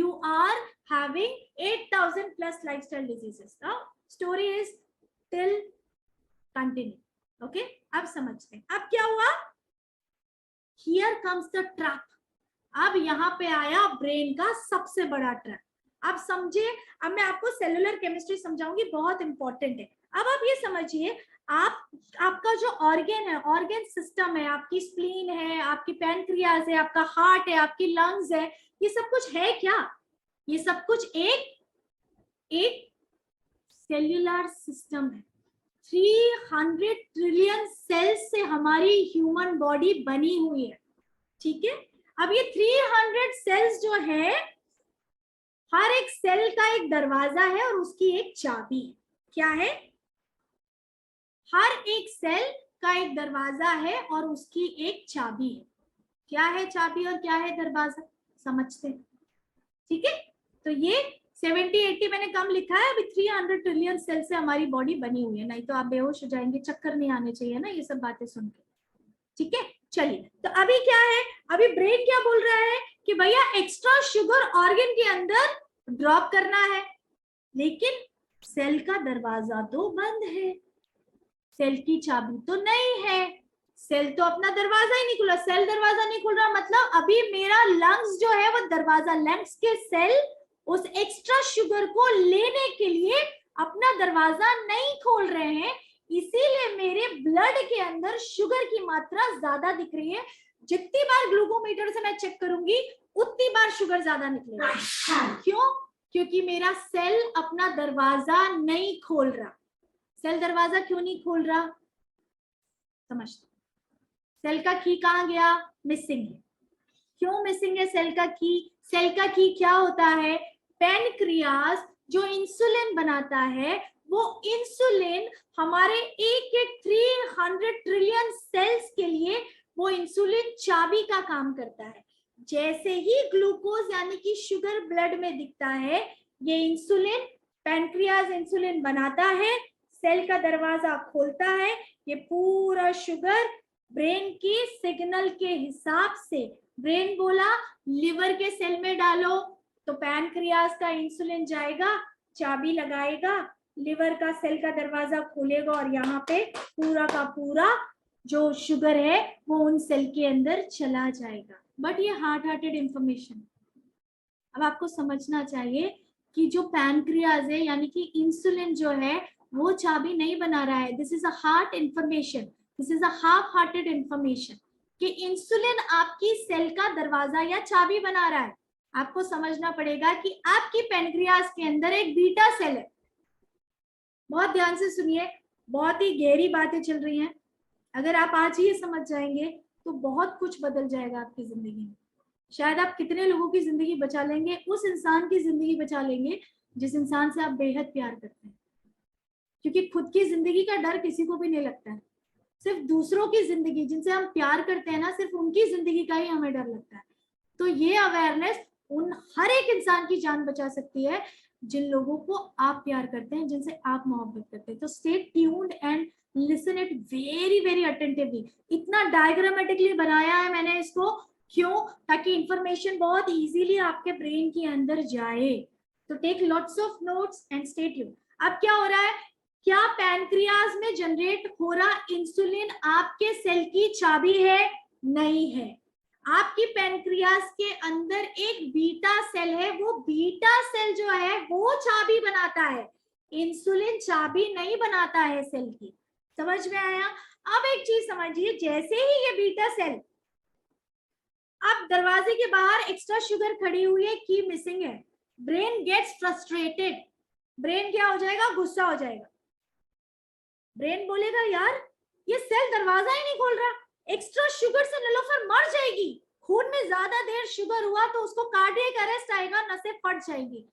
you are having 8,000 plus lifestyle diseases. Now story is till continue. Okay, अब समझते हैं. अब क्या हुआ? Here comes the trap. अब यहाँ पे आया ब्रेन का सबसे बड़ा ट्रैप. आप समझिए, अब मैं आपको सेलुलर केमिस्ट्री समझाऊंगी, बहुत इंपॉर्टेंट है. अब आप ये समझिए, आपका जो ऑर्गन है, ऑर्गन सिस्टम है, आपकी स्प्लीन है, आपकी पैनक्रियाज है, आपका हार्ट है, आपकी लंग्स है, ये सब कुछ है क्या? ये सब कुछ एक सेल्युलर सिस्टम है. 300 ट्रिलियन सेल्स से हमारी ह्यूमन बॉडी बनी हुई है. ठीक है. अब ये 300 सेल्स जो है, हर एक सेल का एक दरवाजा है और उसकी एक चाबी है. क्या है? हर एक सेल का एक दरवाजा है और उसकी एक चाबी है. क्या है चाबी और क्या है दरवाजा? समझते हैं. ठीक है. तो ये 70-80 मैंने कम लिखा है. अभी 300 ट्रिलियन सेल से हमारी बॉडी बनी हुई है, नहीं तो आप बेहोश हो जाएंगे. चक्कर नहीं आने चाहिए ना ये सब बातें सुन के. ठीक है. चलिए, तो अभी क्या है, अभी ब्रेन क्या बोल रहा है कि भैया एक्स्ट्रा शुगर ऑर्गन के अंदर ड्रॉप करना है, लेकिन सेल का दरवाजा तो बंद है, सेल की चाबी तो नहीं है, सेल तो अपना दरवाजा ही नहीं खुला. सेल दरवाजा नहीं खुल रहा मतलब अभी मेरा लंग्स जो है वो दरवाजा, लंग्स के सेल उस एक्स्ट्रा शुगर को लेने के लिए अपना दरवाजा नहीं खोल रहे हैं, इसीलिए मेरे ब्लड के अंदर शुगर की मात्रा ज्यादा दिख रही है. जितनी बार ग्लूकोमीटर से मैं चेक करूंगी उतनी बार शुगर ज्यादा निकलेगा. क्यों? क्योंकि मेरा सेल अपना दरवाजा नहीं खोल रहा. सेल दरवाजा क्यों नहीं खोल रहा? समझते. सेल का की कहाँ गया? मिसिंग है. क्यों मिसिंग है सेल का की? सेल का की क्या होता है? पैनक्रियाज जो इंसुलिन बनाता है, वो इंसुलिन हमारे एक 300 ट्रिलियन सेल्स के लिए वो इंसुलिन चाबी का काम करता है. जैसे ही ग्लूकोज यानी कि शुगर ब्लड में दिखता है, ये इंसुलिन, पैनक्रियाज इंसुलिन बनाता है, सेल का दरवाजा खोलता है, ये पूरा शुगर ब्रेन की सिग्नल के हिसाब से, ब्रेन बोला लिवर के सेल में डालो, तो पैनक्रियाज का इंसुलिन जाएगा, चाबी लगाएगा, लिवर का सेल का दरवाजा खोलेगा और यहाँ पे पूरा का पूरा जो शुगर है वो उन सेल के अंदर चला जाएगा. बट ये हार्ड हार्टेड इंफॉर्मेशन. अब आपको समझना चाहिए कि जो पैनक्रियाज है यानी कि इंसुलिन जो है वो चाबी नहीं बना रहा है. This is a heart information, this is a half hearted information कि इंसुलिन आपकी सेल का दरवाजा या चाबी बना रहा है. आपको समझना पड़ेगा कि आपकी पैनक्रियाज के अंदर एक बीटा सेल है. बहुत ध्यान से सुनिए, बहुत ही गहरी बातें चल रही हैं. अगर आप आज ही ये समझ जाएंगे तो बहुत कुछ बदल जाएगा आपकी जिंदगी में. शायद आप कितने लोगों की जिंदगी बचा लेंगे, उस इंसान की जिंदगी बचा लेंगे जिस इंसान से आप बेहद प्यार करते हैं. क्योंकि खुद की जिंदगी का डर किसी को भी नहीं लगता है. सिर्फ दूसरों की जिंदगी, जिनसे हम प्यार करते हैं ना, सिर्फ उनकी जिंदगी का ही हमें डर लगता है. तो ये अवेयरनेस उन हर एक इंसान की जान बचा सकती है जिन लोगों को आप प्यार करते हैं, जिनसे आप मोहब्बत करते हैं. तो stay tuned and listen it very very attentively. इतना डायग्रामेटिकली बनाया है मैंने इसको, क्यों? ताकि इंफॉर्मेशन बहुत इजीली आपके ब्रेन के अंदर जाए. तो take lots of notes and stay tuned. अब क्या हो रहा है? क्या पैनक्रियाज में जनरेट हो रहा इंसुलिन आपके सेल की चाबी है? नहीं है. आपकी पैनक्रियाज के अंदर एक बीटा सेल है, वो बीटा सेल जो है वो चाबी बनाता है, इंसुलिन चाबी नहीं बनाता है सेल की. समझ में आया? अब एक चीज समझिए, जैसे ही ये बीटा सेल, अब दरवाजे के बाहर एक्स्ट्रा शुगर खड़ी हुई है, की मिसिंग है, ब्रेन गेट्स फ्रस्ट्रेटेड. ब्रेन क्या हो जाएगा? गुस्सा हो जाएगा. ब्रेन बोलेगा यार ये सेल दरवाजा ही नहीं खोल रहा, एक्स्ट्रा शुगर से नीलोफर मर जाएगी, खून में ज्यादा देर शुगर हुआ तो उसको कार्डियक अरेस्ट आएगा, नसें फट जाएंगी,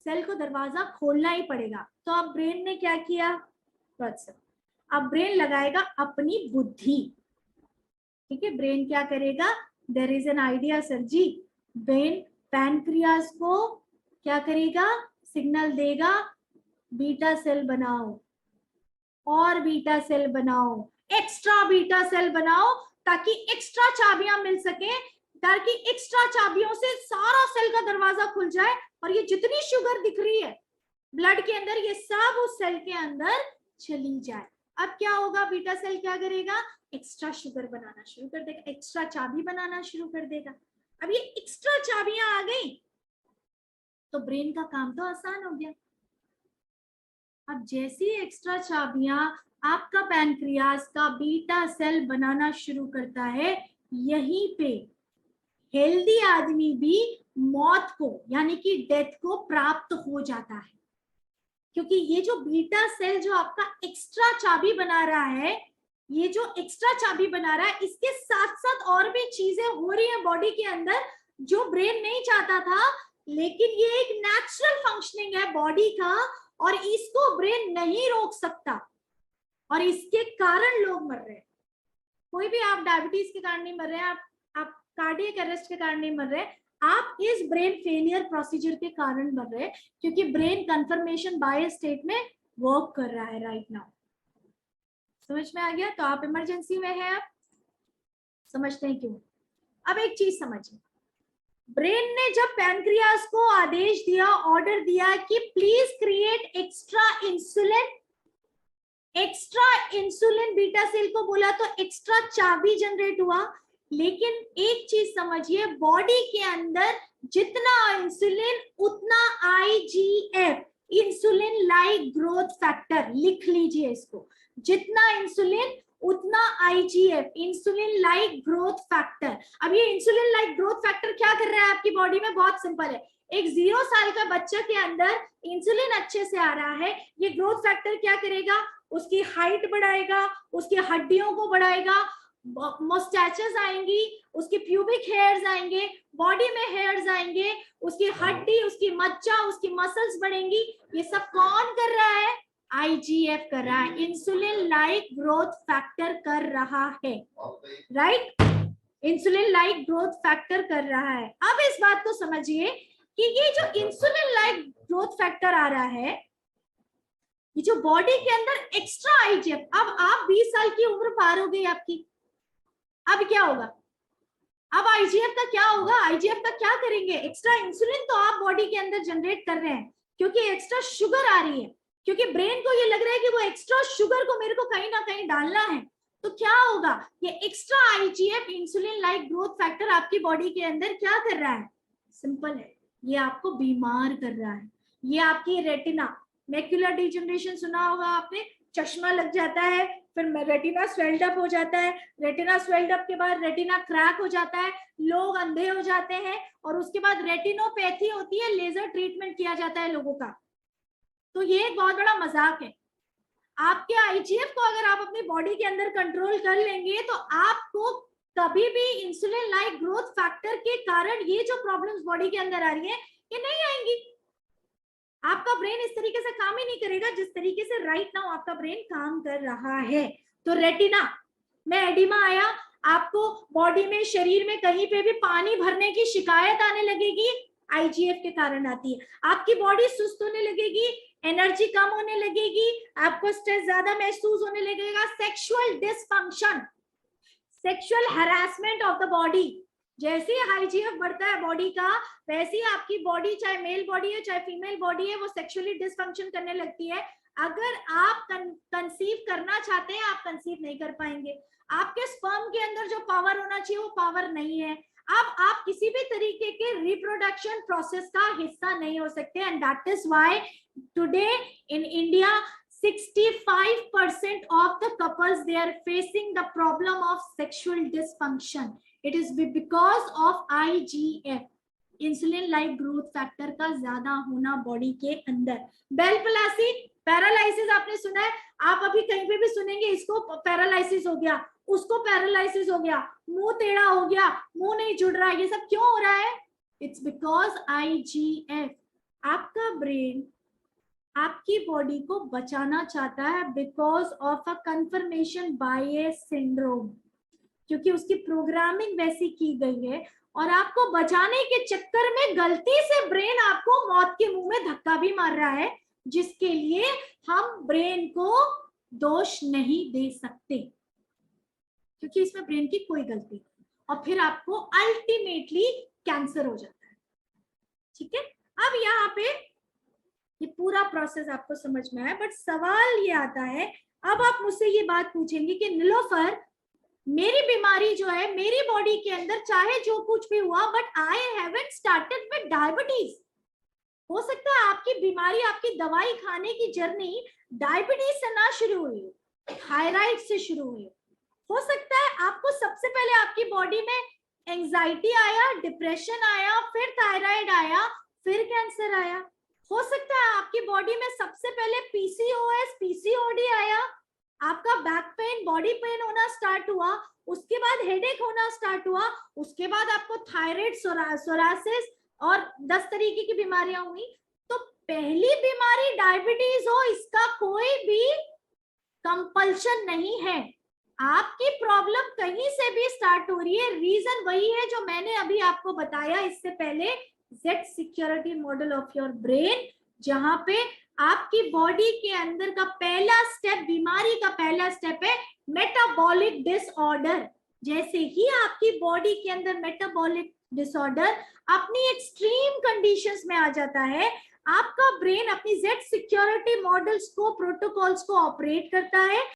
सेल को दरवाजा खोलना ही पड़ेगा. तो अब ब्रेन ने क्या किया? बस अब ब्रेन लगाएगा अपनी बुद्धि. ठीक है, ब्रेन क्या करेगा? There is an idea sir ji. Brain pancreas को क्या करेगा? सिग्नल देगा, बीटा सेल बनाओ और बीटा सेल बनाओ, एक्स्ट्रा बीटा सेल बनाओ, ताकि एक्स्ट्रा चाबियां मिल सके, ताकि एक्स्ट्रा चाबियों से सारा सेल का दरवाजा खुल जाए और ये जितनी शुगर दिख रही है ब्लड के अंदर ये सब उस सेल के अंदर चली जाए। अब क्या होगा, बीटा सेल क्या करेगा, एक्स्ट्रा शुगर बनाना शुरू कर देगा, एक्स्ट्रा चाबी बनाना शुरू कर देगा। अब ये एक्स्ट्रा चाबियां आ गई तो ब्रेन का काम तो आसान हो गया। अब जैसी एक्स्ट्रा चाबियां आपका पैनक्रियास का बीटा सेल बनाना शुरू करता है, यहीं पे हेल्दी आदमी भी मौत को यानी कि डेथ को प्राप्त हो जाता है, क्योंकि ये जो बीटा सेल जो आपका एक्स्ट्रा चाबी बना रहा है, ये जो एक्स्ट्रा चाबी बना रहा है, इसके साथ साथ और भी चीजें हो रही है बॉडी के अंदर जो ब्रेन नहीं चाहता था, लेकिन ये एक नेचुरल फंक्शनिंग है बॉडी का और इसको ब्रेन नहीं रोक सकता और इसके कारण लोग मर रहे हैं। कोई भी आप डायबिटीज के कारण नहीं मर रहे हैं, आप कार्डियक अरेस्ट के कारण नहीं मर रहे, आप इस ब्रेन फेलियर प्रोसीजर के कारण मर रहे हैं, क्योंकि ब्रेन कंफर्मेशन बायस स्टेट में वर्क कर रहा है राइट नाउ। समझ में आ गया? तो आप इमरजेंसी में हैं, आप समझते हैं क्यों। अब एक चीज समझिए, ब्रेन ने जब पैनक्रियास को आदेश दिया, ऑर्डर दिया कि please create extra insulin beta cell को बोला तो एक्स्ट्रा चाबी जनरेट हुआ। लेकिन एक चीज समझिए, बॉडी के अंदर जितना इंसुलिन उतना IGF, insulin like growth factor, लिख लीजिए इसको, जितना इंसुलिन उतना IGF, insulin like growth factor. अब ये इंसुलिन लाइक ग्रोथ फैक्टर क्या कर रहा है आपकी बॉडी में, बहुत सिंपल है। एक 0 साल का बच्चा के अंदर इंसुलिन अच्छे से आ रहा है, ये ग्रोथ फैक्टर क्या करेगा, उसकी हाइट बढ़ाएगा, उसकी हड्डियों को बढ़ाएगा, मोस्टैचेस आएंगी, उसकी प्यूबिक हेयर्स आएंगे, बॉडी में हेयर्स आएंगे, उसकी हड्डी, उसकी मज्जा, उसकी मसल्स बढ़ेंगी। ये सब कौन कर रहा है, आईजीएफ कर रहा है, इंसुलिन लाइक ग्रोथ फैक्टर कर रहा है, right, insulin like growth factor कर रहा है। अब इस बात को समझिए कि ये जो इंसुलिन लाइक ग्रोथ फैक्टर आ रहा है, ये जो बॉडी के अंदर एक्स्ट्रा आईजीएफ, अब आप 20 साल की उम्र पार हो गई आपकी, अब क्या होगा, अब आईजीएफ का क्या होगा, आईजीएफ का क्या करेंगे, एक्स्ट्रा इंसुलिन तो आप बॉडी के अंदर जनरेट कर रहे हैं क्योंकि एक्स्ट्रा शुगर आ रही है, क्योंकि ब्रेन को ये लग रहा है कि वो एक्स्ट्रा शुगर को मेरे को कहीं ना कहीं डालना है। तो क्या होगा, ये extra IGF, insulin like growth factor आपकी बॉडी के अंदर क्या कर रहा है, सिंपल है, ये आपको बीमार कर रहा है। ये आपकी रेटिना, मैक्युलर डिजनरेशन सुना होगा आपने, चश्मा लग जाता है, फिर रेटिना स्वेल्ड अप हो जाता है, रेटिना स्वेल्ड अप के बाद रेटिना क्रैक हो जाता है, लोग अंधे हो जाते हैं, और उसके बाद रेटिनोपैथी होती है, लेजर ट्रीटमेंट किया जाता है लोगों का। तो ये एक बहुत बड़ा मजाक है। आपके आईजीएफ को अगर आप अपनी बॉडी के अंदर कंट्रोल कर लेंगे तो आपको कभी भी इंसुलिन लाइक ग्रोथ फैक्टर के कारण ये जो प्रॉब्लम्स बॉडी के अंदर आ रही है ये नहीं आएंगी। आपका ब्रेन इस तरीके से काम ही नहीं करेगा जिस तरीके से राइट नाउ आपका ब्रेन काम कर रहा है। तो रेटिना में एडिमा आया, आपको बॉडी में, शरीर में कहीं पे भी पानी भरने की शिकायत आने लगेगी, आईजीएफ के कारण आती है। आपकी बॉडी सुस्त होने लगेगी, एनर्जी कम होने लगेगी, आपको स्ट्रेस ज्यादा महसूस होने लगेगा, sexual dysfunction, sexual harassment of the body. जैसे ही आईजीएफ बढ़ता है बॉडी का, वैसे ही आपकी बॉडी, चाहे मेल बॉडी है चाहे फीमेल बॉडी है, वो सेक्सुअली डिसफंक्शन करने लगती है। अगर आप कंसीव करना चाहते हैं, आप कंसीव नहीं कर पाएंगे। आपके स्पर्म के अंदर जो पावर होना चाहिए वो पावर नहीं है। अब आप किसी भी तरीके के रिप्रोडक्शन प्रोसेस का हिस्सा नहीं हो सकते। And that is why today in India 65% of the couples, they are facing the problem of sexual dysfunction. It is because of IGF, insulin like growth factor का ज्यादा होना बॉडी के अंदर। बेल पलासी, पैरालाइसिस आपने सुना है, आप अभी कहीं पे भी सुनेंगे इसको पैरालाइसिस हो गया, उसको पैरालाइसिस हो गया, मुंह टेढ़ा हो गया, मुंह नहीं जुड़ रहा, ये सब क्यों हो रहा है? इट्स बिकॉज IGF, आपका ब्रेन आपकी बॉडी को बचाना चाहता है because of a confirmation bias syndrome, क्योंकि उसकी प्रोग्रामिंग वैसी की गई है और आपको बचाने के चक्कर में गलती से ब्रेन आपको मौत के मुंह में धक्का भी मार रहा है, जिसके लिए हम ब्रेन को दोष नहीं दे सकते क्योंकि इसमें ब्रेन की कोई गलती नहीं। और फिर आपको अल्टीमेटली कैंसर हो जाता है। ठीक है, अब यहाँ पे ये पूरा प्रोसेस आपको समझ में आया, बट सवाल ये आता है, अब आप मुझसे ये बात पूछेंगे कि नीलोफर, मेरी बीमारी जो है मेरी बॉडी के अंदर चाहे जो कुछ भी हुआ, but I haven't started with diabetes. हो सकता है आपकी बीमारी, आपकी दवाई खाने की जर्नी डायबिटीज से ना शुरू हुई हो, थायराइड से शुरू हुई हो सकता है आपको सबसे पहले आपकी बॉडी में एंजाइटी आया, डिप्रेशन आया, फिर थायराइड आया, फिर कैंसर आया। हो सकता है आपकी बॉडी में सबसे पहले पीसीओएस, पीसीओडी आया, आपका बैक पेन, बॉडी पेन होना स्टार्ट हुआ, उसके बाद हेडेक होना स्टार्ट हुआ, उसके बाद आपको थायराइड, सोरासिस और 10 तरीके की बीमारियां हुई। तो पहली बीमारी डायबिटीज हो, इसका कोई भी कंपल्शन नहीं है। आपकी प्रॉब्लम कहीं से भी स्टार्ट हो रही है, रीजन वही है जो मैंने अभी आपको बताया इससे पहले, Z security model of your brain, जहां पे आपकी बॉडी के अंदर का पहला स्टेप, बीमारी का पहला स्टेप है मेटाबॉलिक डिसऑर्डर। जैसे ही आपकी बॉडी के अंदर मेटाबॉलिक डिसऑर्डर अपनी एक्सट्रीम कंडीशंस में आ जाता है, आपका ब्रेन अपनी जेड सिक्योरिटी मॉडल्स को, प्रोटोकॉल्स को ऑपरेट करता है